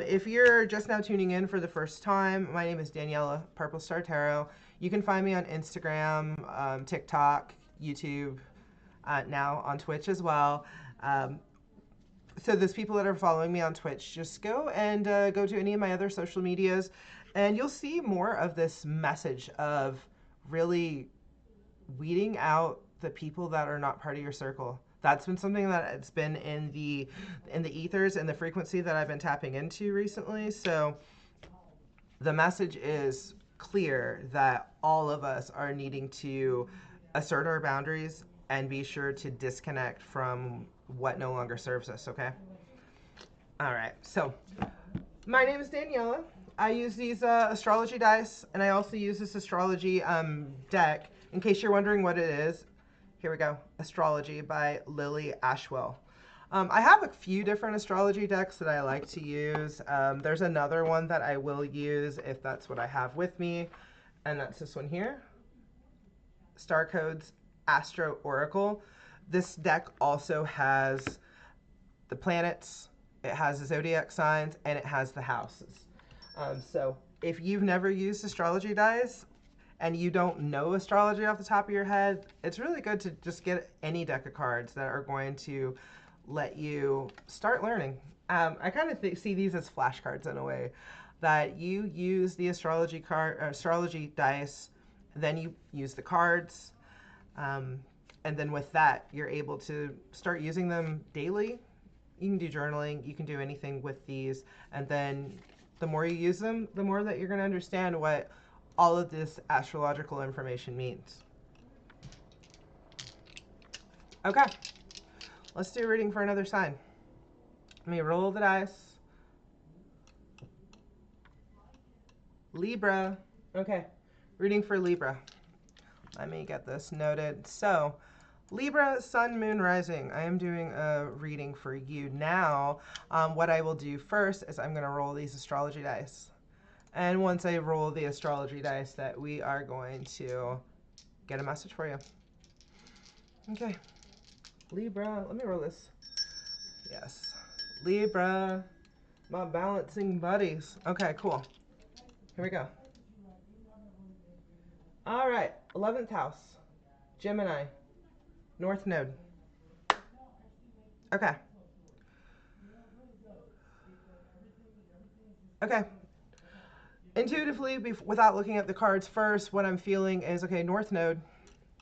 If you're just now tuning in for the first time, my name is Daniela, Purple Star Tarot. You can find me on Instagram, TikTok, YouTube, now on Twitch as well. So those people that are following me on Twitch, just go and go to any of my other social medias, and you'll see more of this message of really weeding out the people that are not part of your circle. That's been something that it's been in the ethers and the frequency that I've been tapping into recently. So the message is clear that all of us are needing to assert our boundaries and be sure to disconnect from what no longer serves us, okay? All right, so my name is Daniela. I use these astrology dice, and I also use this astrology deck. In case you're wondering what it is, here we go, Astrology by Lily Ashwell. I have a few different astrology decks that I like to use. There's another one that I will use if that's what I have with me, and that's this one here, Star Codes Astro Oracle. This deck also has the planets, it has the zodiac signs, and it has the houses. So if you've never used astrology dice and you don't know astrology off the top of your head, it's really good to just get any deck of cards that are going to let you start learning. I kind of see these as flashcards in a way, that you use the astrology dice, then you use the cards, and then with that, you're able to start using them daily. You can do journaling, you can do anything with these, and then the more you use them, the more that you're going to understand what all of this astrological information means. Okay, let's do a reading for another sign. Let me roll the dice. Libra. Okay, reading for Libra. Let me get this noted. So, Libra, Sun, Moon, Rising. I am doing a reading for you now. What I will do first is I'm going to roll these astrology dice. And once I roll the astrology dice, that we are going to get a message for you. Okay. Libra, let me roll this. Yes. Libra, my balancing buddies. Okay, cool. Here we go. All right, 11th house, Gemini, North Node. Okay. Okay. Intuitively, without looking at the cards first, what I'm feeling is, okay, North Node,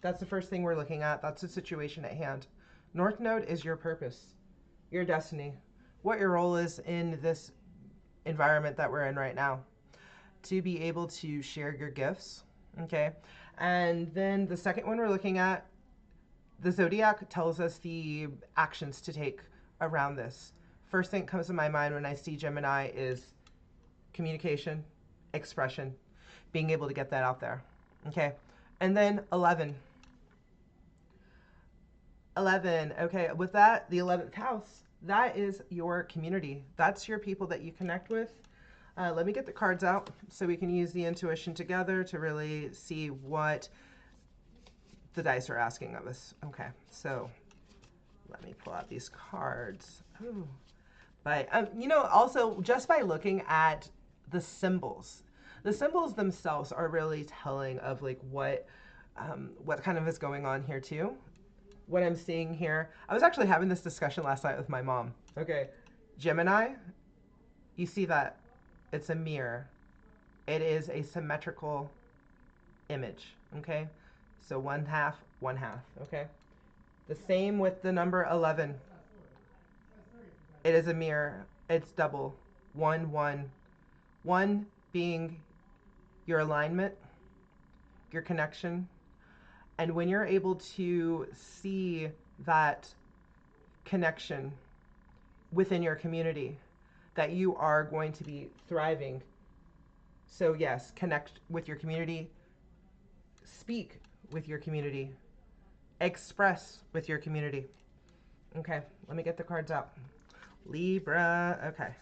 that's the first thing we're looking at. That's the situation at hand. North Node is your purpose, your destiny, what your role is in this environment that we're in right now. To be able to share your gifts, okay? And then the second one we're looking at, the Zodiac tells us the actions to take around this. First thing that comes to my mind when I see Gemini is communication, expression, being able to get that out there, okay? And then 11. 11, okay, with that, the 11th house, that is your community. That's your people that you connect with. Let me get the cards out so we can use the intuition together to really see what the dice are asking of us. Okay, so let me pull out these cards. Ooh. But, you know, also just by looking at the symbols themselves are really telling of like what kind of is going on here too. What I'm seeing here, I was actually having this discussion last night with my mom. Okay, Gemini, you see that it's a mirror. It is a symmetrical image, okay? So 1/2, 1/2, okay? The same with the number 11. It is a mirror. It's double. 1, 1. 1 being your alignment, your connection. And when you're able to see that connection within your community, that you are going to be thriving. So yes, connect with your community, speak with your community, express with your community. Okay, let me get the cards out. Libra, okay,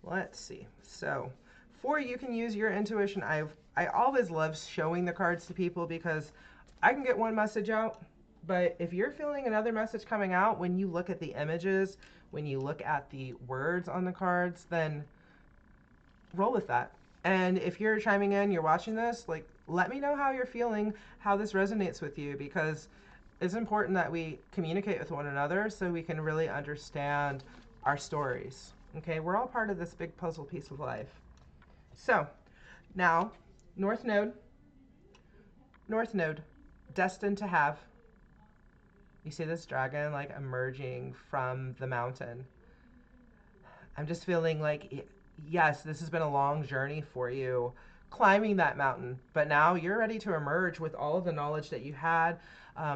let's see. So for you can use your intuition. I always love showing the cards to people because I can get one message out, but if you're feeling another message coming out when you look at the images, when you look at the words on the cards, then roll with that. And if you're chiming in, you're watching this, like, let me know how you're feeling, how this resonates with you, because it's important that we communicate with one another so we can really understand our stories. Okay, we're all part of this big puzzle piece of life. So now, North Node, destined to have. You see this dragon like emerging from the mountain. I'm just feeling like, yes, this has been a long journey for you, climbing that mountain, but now you're ready to emerge with all of the knowledge that you had,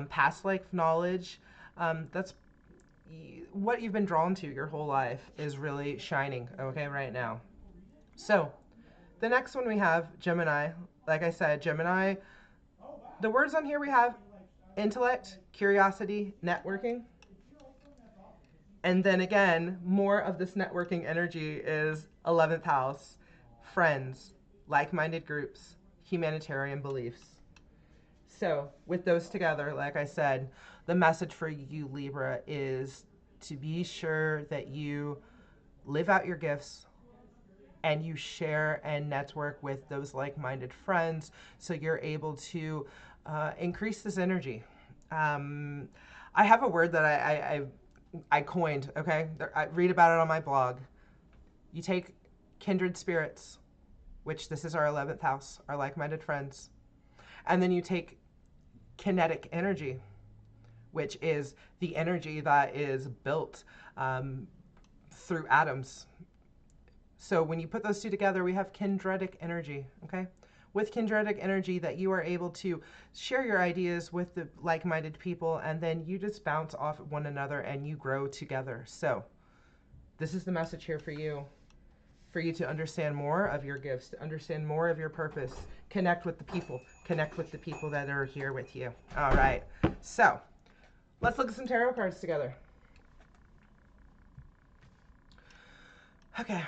past life knowledge. That's what you've been drawn to your whole life is really shining, okay, right now. So the next one we have Gemini. Like I said, Gemini, the words on here we have intellect, curiosity, networking. And then again, more of this networking energy is 11th house, friends, like-minded groups, humanitarian beliefs. So with those together, like I said, the message for you, Libra, is to be sure that you live out your gifts and you share and network with those like-minded friends so you're able to increase this energy. I have a word that I coined, okay? I read about it on my blog. You take kindred spirits, which this is our 11th house, our like-minded friends, and then you take kinetic energy, which is the energy that is built through atoms. So when you put those two together, we have kindretic energy, okay? With kindretic energy that you are able to share your ideas with the like-minded people, and then you just bounce off one another and you grow together. So this is the message here for you to understand more of your gifts, to understand more of your purpose, connect with the people that are here with you. All right, so let's look at some tarot cards together. Okay,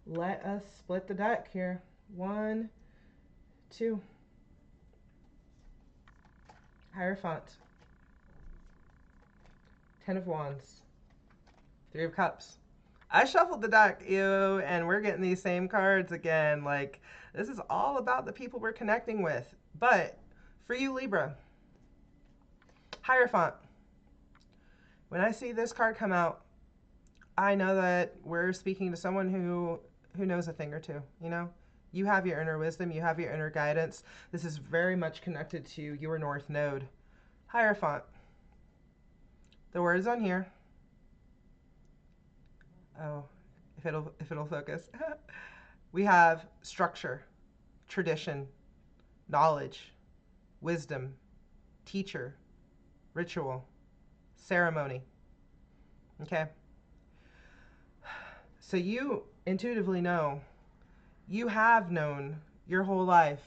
let us split the deck here. 1, 2. Hierophant. 10 of Wands. 3 of Cups. I shuffled the deck, ew, and we're getting these same cards again. Like, this is all about the people we're connecting with. But for you, Libra, Hierophant. When I see this card come out, I know that we're speaking to someone who knows a thing or two, you know? You have your inner wisdom, you have your inner guidance. This is very much connected to your North Node. Hierophant. The words on here. Oh, if it'll focus. We have structure, tradition, knowledge, wisdom, teacher, ritual, ceremony. Okay? So you intuitively know, you have known your whole life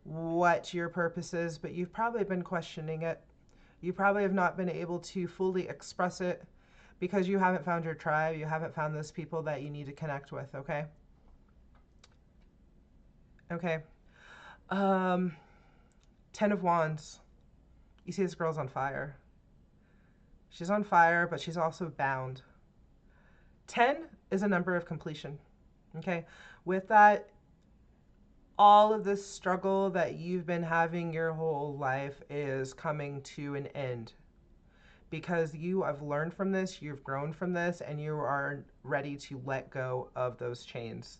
what your purpose is, but you've probably been questioning it. You probably have not been able to fully express it because you haven't found your tribe, you haven't found those people that you need to connect with, okay? Okay. 10 of Wands. You see this girl's on fire. She's on fire, but she's also bound. 10 is a number of completion, okay? With that, all of this struggle that you've been having your whole life is coming to an end because you have learned from this, you've grown from this, and you are ready to let go of those chains.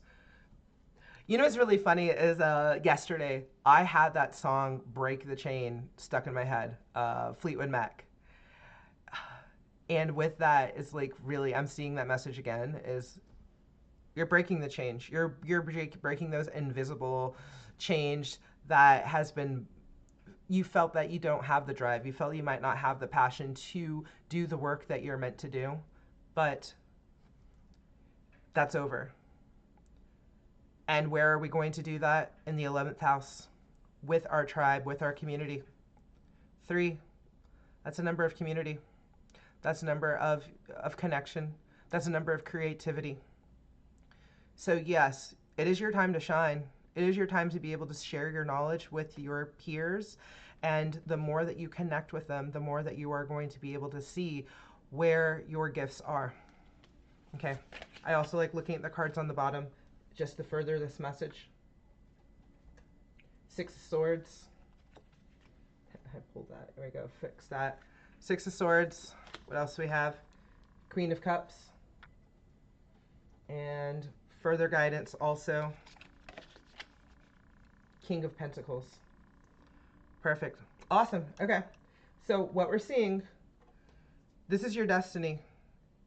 You know what's really funny is yesterday I had that song Break the Chain stuck in my head, Fleetwood Mac. And with that, it's like really, I'm seeing that message again, is you're breaking the chains. You're breaking those invisible chains that has been, you felt that you don't have the drive. You felt you might not have the passion to do the work that you're meant to do, but that's over. And where are we going to do that? In the 11th house, with our tribe, with our community. 3, that's a number of community. That's a number of connection. That's a number of creativity. So yes, it is your time to shine. It is your time to be able to share your knowledge with your peers. And the more that you connect with them, the more that you are going to be able to see where your gifts are. Okay, I also like looking at the cards on the bottom just to further this message. Six of Swords. I pulled that. There we go. Fix that. Six of Swords. What else do we have? Queen of Cups. And further guidance also. King of Pentacles. Perfect. Awesome. Okay. So what we're seeing, this is your destiny.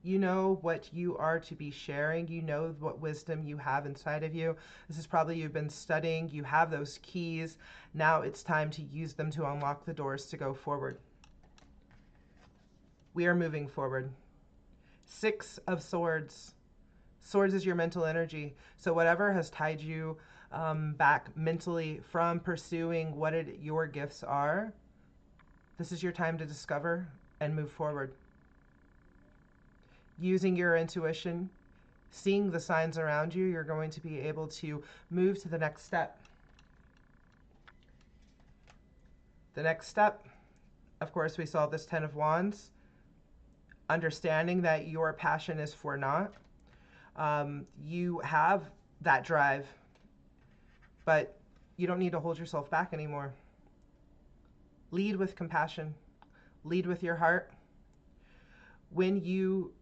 You know what you are to be sharing. You know what wisdom you have inside of you. This is probably you've been studying. You have those keys. Now it's time to use them to unlock the doors to go forward. We are moving forward. Six of Swords. Swords is your mental energy. So whatever has tied you back mentally from pursuing what your gifts are, this is your time to discover and move forward. Using your intuition, seeing the signs around you, you're going to be able to move to the next step. The next step, of course, we saw this Ten of Wands. Understanding that your passion is for naught. You have that drive, but you don't need to hold yourself back anymore. Lead with compassion. Lead with your heart. When you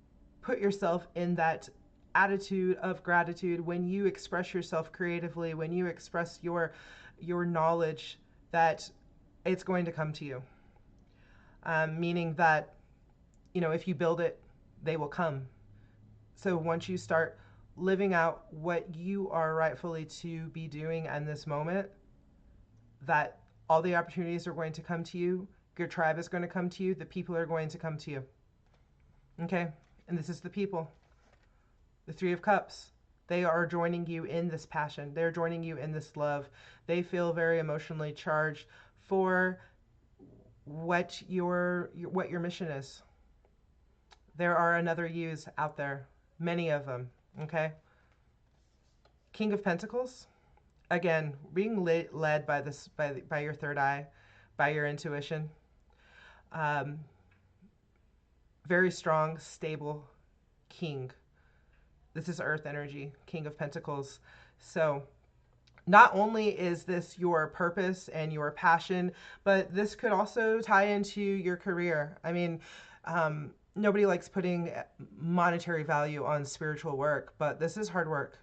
put yourself in that attitude of gratitude, when you express yourself creatively, when you express your knowledge, that it's going to come to you. Meaning that, you know, if you build it, they will come. So once you start living out what you are rightfully to be doing in this moment, that all the opportunities are going to come to you. Your tribe is going to come to you. The people are going to come to you. Okay? And this is the people. The Three of Cups. They are joining you in this passion. They're joining you in this love. They feel very emotionally charged for what your mission is. There are another yous out there. Many of them. Okay? King of Pentacles. Again, being led by this, by your third eye, by your intuition. Very strong, stable king. This is earth energy, King of Pentacles. So not only is this your purpose and your passion, but this could also tie into your career. I mean, nobody likes putting monetary value on spiritual work, but this is hard work.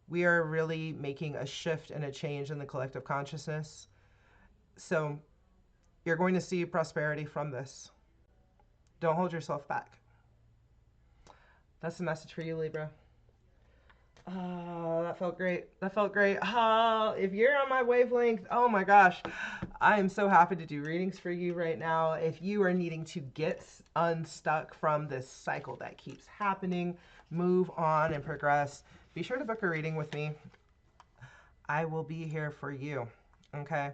We are really making a shift and a change in the collective consciousness. So you're going to see prosperity from this. Don't hold yourself back. That's the message for you, Libra. Oh, that felt great. That felt great. Oh, if you're on my wavelength, oh my gosh, I am so happy to do readings for you right now. If you are needing to get unstuck from this cycle that keeps happening, move on and progress, be sure to book a reading with me. I will be here for you. Okay?